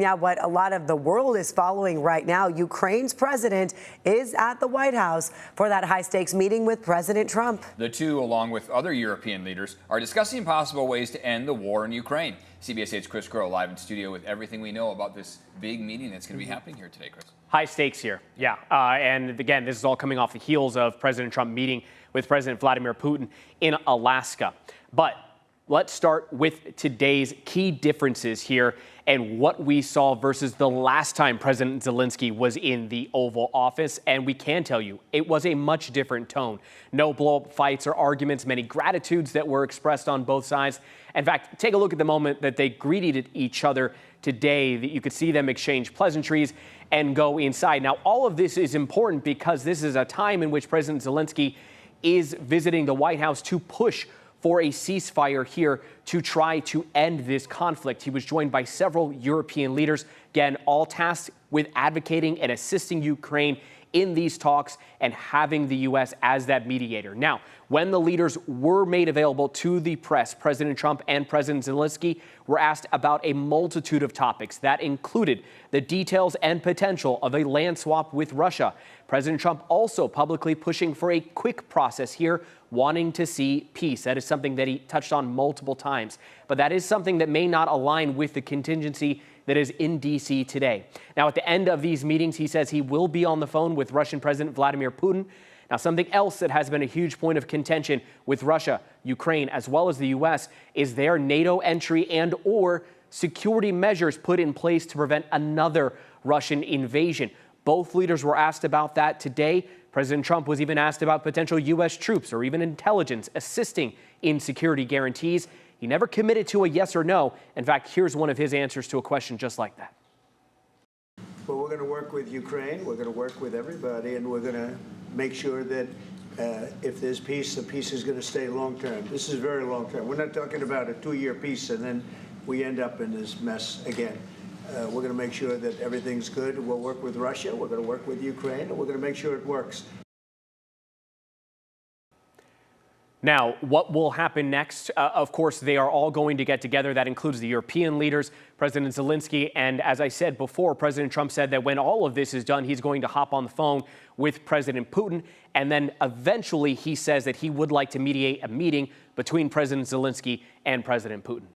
Yeah, what a lot of the world is following right now, Ukraine's president is at the White House for that high-stakes meeting with President Trump. The two, along with other European leaders, are discussing possible ways to end the war in Ukraine. CBS 8's Chris Crow live in studio with everything we know about this big meeting that's going to be happening here today, Chris. High stakes here, yeah. And again, this is all coming off the heels of President Trump meeting with President Vladimir Putin in Alaska. But let's start with today's key differences here and what we saw versus the last time President Zelenskyy was in the Oval Office. And we can tell you, it was a much different tone. No blow-up fights or arguments, many gratitudes that were expressed on both sides. In fact, take a look at the moment that they greeted each other today, that you could see them exchange pleasantries and go inside. Now, all of this is important because this is a time in which President Zelenskyy is visiting the White House to push for a ceasefire here to try to end this conflict. He was joined by several European leaders, again, all tasked with advocating and assisting Ukraine in these talks and having the U.S. as that mediator. Now, when the leaders were made available to the press, President Trump and President Zelenskyy were asked about a multitude of topics that included the details and potential of a land swap with Russia. President Trump also publicly pushing for a quick process here, wanting to see peace. That is something that he touched on multiple times. But that is something that may not align with the contingency that is in D.C. today. Now, at the end of these meetings, he says he will be on the phone with Russian President Vladimir Putin. Now, something else that has been a huge point of contention with Russia, Ukraine, as well as the U.S. is their NATO entry and or security measures put in place to prevent another Russian invasion. Both leaders were asked about that today. President Trump was even asked about potential U.S. troops or even intelligence assisting in security guarantees. He never committed to a yes or no. In fact, here's one of his answers to a question just like that. Well, we're going to work with Ukraine. We're going to work with everybody, and we're going to make sure that if there's peace, the peace is going to stay long-term. This is very long-term. We're not talking about a 2-year peace, and then we end up in this mess again. We're going to make sure that everything's good. We'll work with Russia. We're going to work with Ukraine, and we're going to make sure it works. Now, what will happen next? Of course, they are all going to get together. That includes the European leaders, President Zelenskyy. And as I said before, President Trump said that when all of this is done, he's going to hop on the phone with President Putin. And then eventually he says that he would like to mediate a meeting between President Zelenskyy and President Putin.